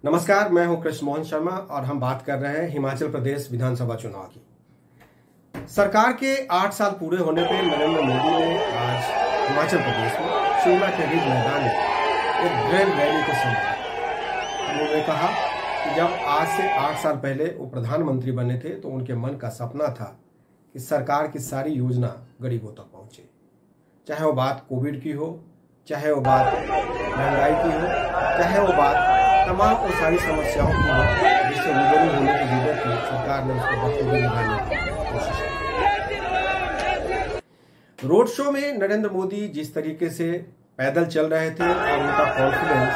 नमस्कार, मैं हूं कृष्ण मोहन शर्मा और हम बात कर रहे हैं हिमाचल प्रदेश विधानसभा चुनाव की। सरकार के 8 साल पूरे होने पर नरेंद्र मोदी ने आज हिमाचल प्रदेश में शिमला के रिज मैदान में एक ग्रैंड रैली को संबोधित। उन्होंने कहा कि जब आज से 8 साल पहले वो प्रधानमंत्री बने थे तो उनके मन का सपना था कि सरकार की सारी योजना गरीबों तक पहुंचे, चाहे वो बात कोविड की हो, चाहे वो बात महंगाई की हो, चाहे वो बात तमाम वो सारी समस्याओं की हो जिससे रूबरू होने की जरूरत थी। सरकार ने उसको बखूबी निभाने की कोशिश की। रोड शो में नरेंद्र मोदी जिस तरीके से पैदल चल रहे थे और उनका कॉन्फिडेंस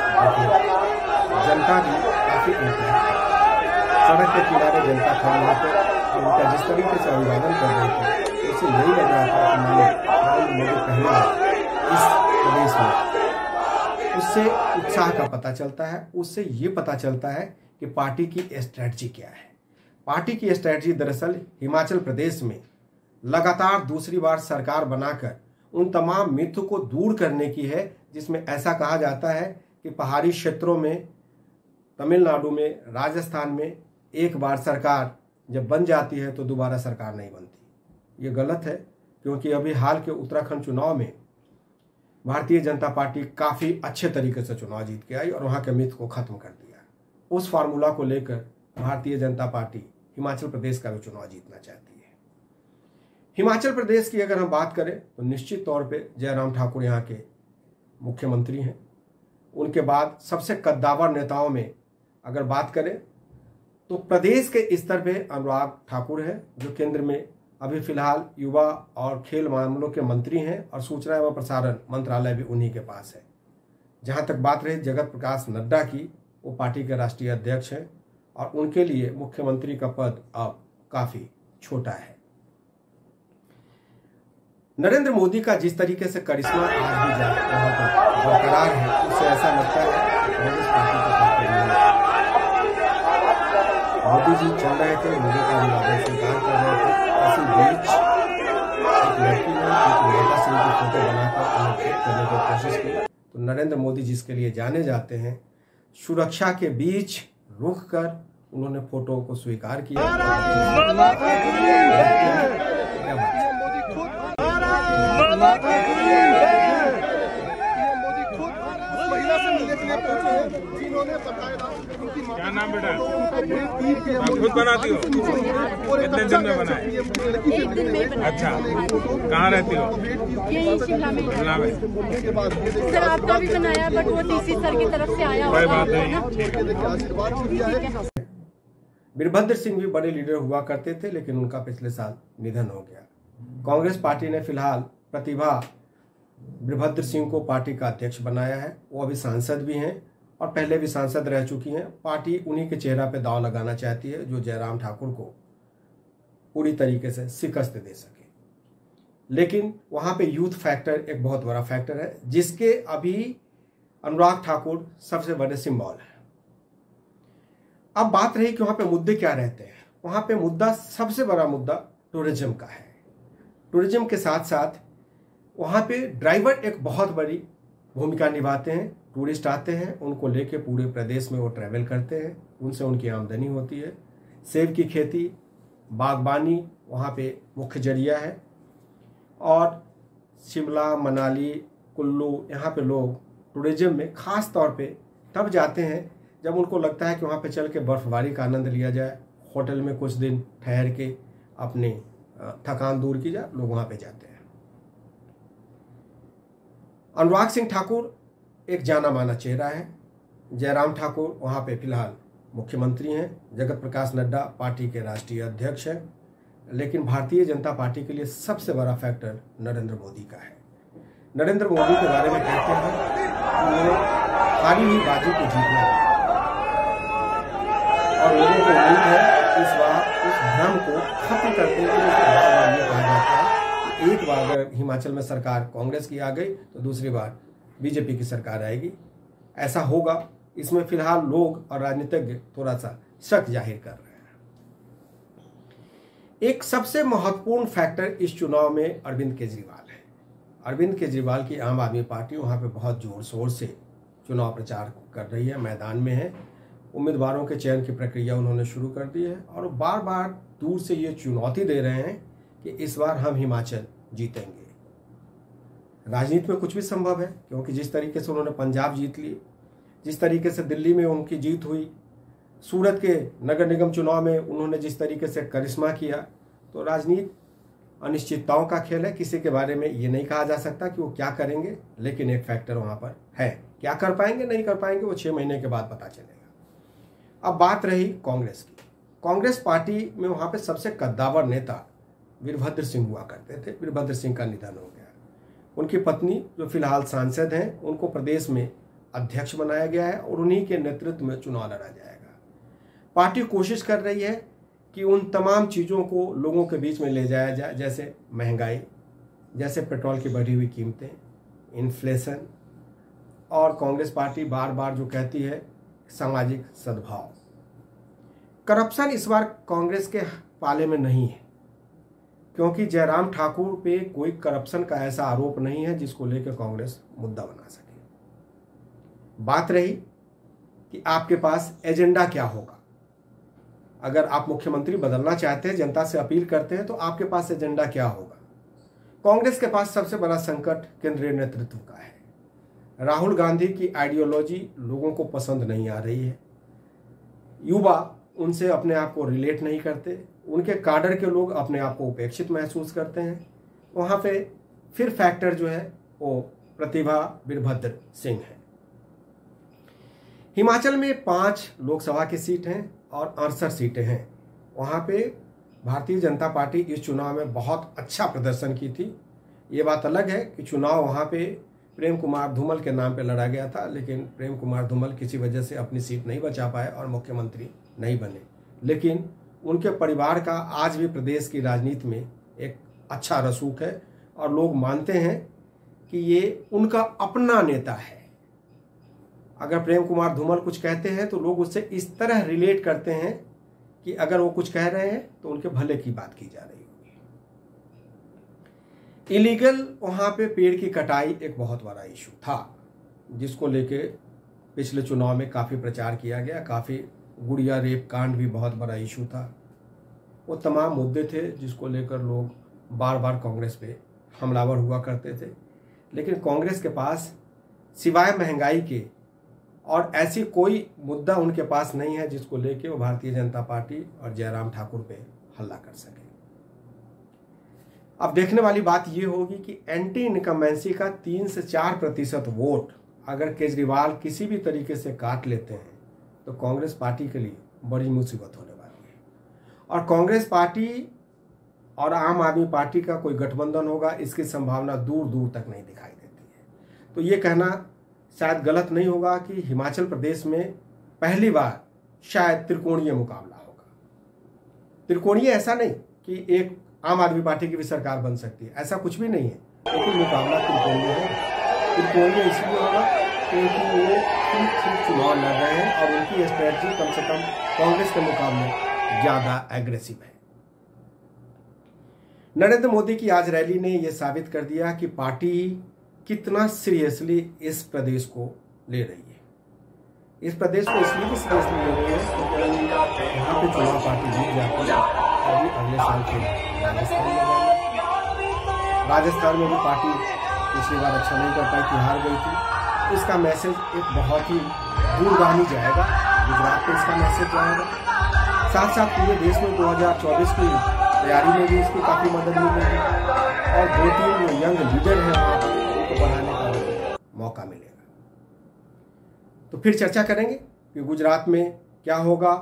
जनता भी काफी इम्प्रेस थी। सड़क के किनारे जनता खड़ी होकर और उनका जिस तरीके से अभिवादन कर रहे थे उससे यही लग रहा था कि नरेंद्र मोदी पहले इस प्रदेश में। उससे उत्साह का पता चलता है, उससे ये पता चलता है कि पार्टी की स्ट्रेटजी क्या है। पार्टी की स्ट्रेटजी दरअसल हिमाचल प्रदेश में लगातार दूसरी बार सरकार बनाकर उन तमाम मिथ को दूर करने की है जिसमें ऐसा कहा जाता है कि पहाड़ी क्षेत्रों में, तमिलनाडु में, राजस्थान में एक बार सरकार जब बन जाती है तो दोबारा सरकार नहीं बनती। ये गलत है, क्योंकि अभी हाल के उत्तराखंड चुनाव में भारतीय जनता पार्टी काफी अच्छे तरीके से चुनाव जीत के आई और वहां के मिथ को खत्म कर दिया। उस फार्मूला को लेकर भारतीय जनता पार्टी हिमाचल प्रदेश का भी चुनाव जीतना चाहती है। हिमाचल प्रदेश की अगर हम बात करें तो निश्चित तौर पे जयराम ठाकुर यहाँ के मुख्यमंत्री हैं। उनके बाद सबसे कद्दावर नेताओं में अगर बात करें तो प्रदेश के स्तर पे अनुराग ठाकुर हैं, जो केंद्र में अभी फिलहाल युवा और खेल मामलों के मंत्री हैं और सूचना एवं प्रसारण मंत्रालय भी उन्हीं के पास है। जहां तक बात रही जगत प्रकाश नड्डा की, वो पार्टी के राष्ट्रीय अध्यक्ष हैं और उनके लिए मुख्यमंत्री का पद अब काफी छोटा है। नरेंद्र मोदी का जिस तरीके से करिश्मा आज भी बरकरार है, उससे ऐसा लगता है कि कांग्रेस पार्टी का मोदी जी चल रहे थे, मोदी का अभिवादन स्वीकार कर रहे थे। इसी बीच एक लड़की ने एक नेता सिंह की फोटो बनाकर करने की कोशिश की। तो नरेंद्र मोदी जिसके लिए जाने जाते हैं, सुरक्षा के बीच रुक कर उन्होंने फोटो को स्वीकार किया। क्या नाम बेटा? खुद बनाती हो? कितने दिन में बनाए? एक दिन में बनाए। अच्छा, कहाँ रहती हो? यही शिमला में। शिमला में। सर आपका भी बनाया, बट वो डीसी सर की तरफ से आया। कोई बात नहीं। वीरभद्र सिंह भी बड़े लीडर हुआ करते थे, लेकिन उनका पिछले साल निधन हो गया। कांग्रेस पार्टी ने फिलहाल प्रतिभा वीरभद्र सिंह को पार्टी का अध्यक्ष बनाया है। वो अभी सांसद भी हैं और पहले भी सांसद रह चुकी हैं। पार्टी उन्हीं के चेहरा पे दांव लगाना चाहती है जो जयराम ठाकुर को पूरी तरीके से शिकस्त दे सके। लेकिन वहां पे यूथ फैक्टर एक बहुत बड़ा फैक्टर है, जिसके अभी अनुराग ठाकुर सबसे बड़े सिंबल है। अब बात रही कि वहां पे मुद्दे क्या रहते हैं। वहां पे मुद्दा, सबसे बड़ा मुद्दा टूरिज्म का है। टूरिज्म के साथ साथ वहां पे ड्राइवर एक बहुत बड़ी भूमिका निभाते हैं। टूरिस्ट आते हैं, उनको लेके पूरे प्रदेश में वो ट्रैवल करते हैं, उनसे उनकी आमदनी होती है। सेब की खेती, बागबानी वहाँ पे मुख्य जरिया है। और शिमला, मनाली, कुल्लू, यहाँ पे लोग टूरिज्म में ख़ास तौर पे तब जाते हैं जब उनको लगता है कि वहाँ पे चल के बर्फबारी का आनंद लिया जाए, होटल में कुछ दिन ठहर के अपनी थकान दूर की जाए, लोग वहाँ पे जाते हैं। अनुराग सिंह ठाकुर एक जाना माना चेहरा है। जयराम ठाकुर वहाँ पे फिलहाल मुख्यमंत्री हैं। जगत प्रकाश नड्डा पार्टी के राष्ट्रीय अध्यक्ष हैं। लेकिन भारतीय जनता पार्टी के लिए सबसे बड़ा फैक्टर नरेंद्र मोदी का है। नरेंद्र मोदी के बारे में कहते हैं कि उन्होंने हारी हुई बाजी को जीतना है और लोगों को उम्मीद है इस बार उस भ्रम को खत्म करते हुए बार ये कहा जाता है कि एक बार अगर हिमाचल में सरकार कांग्रेस की आ गई तो दूसरी बार बीजेपी की सरकार आएगी। ऐसा होगा, इसमें फिलहाल लोग और राजनीतिज्ञ थोड़ा सा शक जाहिर कर रहे हैं। एक सबसे महत्वपूर्ण फैक्टर इस चुनाव में अरविंद केजरीवाल है। अरविंद केजरीवाल की आम आदमी पार्टी वहां पे बहुत जोर शोर से चुनाव प्रचार कर रही है, मैदान में है। उम्मीदवारों के चयन की प्रक्रिया उन्होंने शुरू कर दी है और बार बार दूर से ये चुनौती दे रहे हैं कि इस बार हम हिमाचल जीतेंगे। राजनीति में कुछ भी संभव है, क्योंकि जिस तरीके से उन्होंने पंजाब जीत ली, जिस तरीके से दिल्ली में उनकी जीत हुई, सूरत के नगर निगम चुनाव में उन्होंने जिस तरीके से करिश्मा किया, तो राजनीति अनिश्चितताओं का खेल है। किसी के बारे में ये नहीं कहा जा सकता कि वो क्या करेंगे, लेकिन एक फैक्टर वहाँ पर है, क्या कर पाएंगे नहीं कर पाएंगे वो 6 महीने के बाद पता चलेगा। अब बात रही कांग्रेस की। कांग्रेस पार्टी में वहाँ पे सबसे कद्दावर नेता वीरभद्र सिंह हुआ करते थे। वीरभद्र सिंह का निधन हो गया। उनकी पत्नी जो फिलहाल सांसद हैं, उनको प्रदेश में अध्यक्ष बनाया गया है और उन्हीं के नेतृत्व में चुनाव लड़ा जाएगा। पार्टी कोशिश कर रही है कि उन तमाम चीज़ों को लोगों के बीच में ले जाया जाए, जैसे महंगाई, जैसे पेट्रोल की बढ़ी हुई कीमतें, इन्फ्लेशन, और कांग्रेस पार्टी बार बार जो कहती है सामाजिक सद्भाव। करप्शन इस बार कांग्रेस के पाले में नहीं है, क्योंकि जयराम ठाकुर पे कोई करप्शन का ऐसा आरोप नहीं है जिसको लेकर कांग्रेस मुद्दा बना सके। बात रही कि आपके पास एजेंडा क्या होगा। अगर आप मुख्यमंत्री बदलना चाहते हैं, जनता से अपील करते हैं, तो आपके पास एजेंडा क्या होगा। कांग्रेस के पास सबसे बड़ा संकट केंद्रीय नेतृत्व का है। राहुल गांधी की आइडियोलॉजी लोगों को पसंद नहीं आ रही है। युवा उनसे अपने आप को रिलेट नहीं करते, उनके काडर के लोग अपने आप को उपेक्षित महसूस करते हैं। वहाँ पे फिर फैक्टर जो है वो प्रतिभा वीरभद्र सिंह है। हिमाचल में 5 लोकसभा की सीट हैं और 68 सीटें हैं। वहाँ पे भारतीय जनता पार्टी इस चुनाव में बहुत अच्छा प्रदर्शन की थी। ये बात अलग है कि चुनाव वहाँ पे प्रेम कुमार धूमल के नाम पे लड़ा गया था, लेकिन प्रेम कुमार धूमल किसी वजह से अपनी सीट नहीं बचा पाए और मुख्यमंत्री नहीं बने। लेकिन उनके परिवार का आज भी प्रदेश की राजनीति में एक अच्छा रसूख है और लोग मानते हैं कि ये उनका अपना नेता है। अगर प्रेम कुमार धूमल कुछ कहते हैं तो लोग उससे इस तरह रिलेट करते हैं कि अगर वो कुछ कह रहे हैं तो उनके भले की बात की जा रही होगी। इलीगल वहाँ पे पेड़ की कटाई एक बहुत बड़ा इशू था, जिसको लेके पिछले चुनाव में काफ़ी प्रचार किया गया। काफ़ी गुड़िया रेप कांड भी बहुत बड़ा इशू था। वो तमाम मुद्दे थे जिसको लेकर लोग बार बार कांग्रेस पे हमलावर हुआ करते थे। लेकिन कांग्रेस के पास सिवाय महंगाई के और ऐसी कोई मुद्दा उनके पास नहीं है जिसको लेके वो भारतीय जनता पार्टी और जयराम ठाकुर पे हल्ला कर सके। अब देखने वाली बात ये होगी कि एंटी इनकम्बेंसी का 3 से 4% वोट अगर केजरीवाल किसी भी तरीके से काट लेते हैं तो कांग्रेस पार्टी के लिए बड़ी मुसीबत होने वाली है। और कांग्रेस पार्टी और आम आदमी पार्टी का कोई गठबंधन होगा, इसकी संभावना दूर दूर तक नहीं दिखाई देती है। तो ये कहना शायद गलत नहीं होगा कि हिमाचल प्रदेश में पहली बार शायद त्रिकोणीय मुकाबला होगा। त्रिकोणीय ऐसा नहीं कि एक आम आदमी पार्टी की भी सरकार बन सकती है, ऐसा कुछ भी नहीं है, लेकिन मुकाबला त्रिकोणीय है। त्रिकोणीय इसलिए होगा क्योंकि वो ठीक चुनाव लड़ रहे हैं और उनकी स्ट्रेटजी कम से कम कांग्रेस के मुकाबले ज्यादा एग्रेसिव है। नरेंद्र मोदी की आज रैली ने यह साबित कर दिया कि पार्टी कितना सीरियसली इस प्रदेश को ले रही है। इस प्रदेश को इसलिए भी सीरियसली ले रही है क्योंकि यहाँ पे चुनाव पार्टी जीत जाती है। अभी अगले साल के राजस्थान में भी पार्टी पिछली बार अच्छा नहीं कर पाई थी, हार गई थी। इसका मैसेज एक बहुत ही दूरगामी जाएगा। गुजरात में इसका मैसेज जाएगा, साथ साथ पूरे देश में 2024 की तैयारी में भी इसकी काफी मदद मिलेगी और 2-3 जो यंग लीडर हैं वहाँ पर उनको बढ़ाने का मौका मिलेगा। तो फिर चर्चा करेंगे कि गुजरात में क्या होगा,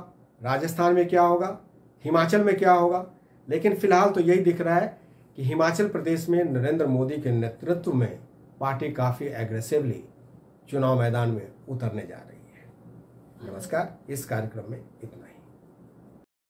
राजस्थान में क्या होगा, हिमाचल में क्या होगा। लेकिन फिलहाल तो यही दिख रहा है कि हिमाचल प्रदेश में नरेंद्र मोदी के नेतृत्व में पार्टी काफी एग्रेसिवली चुनाव मैदान में उतरने जा रही है। नमस्कार, इस कार्यक्रम में इतना ही।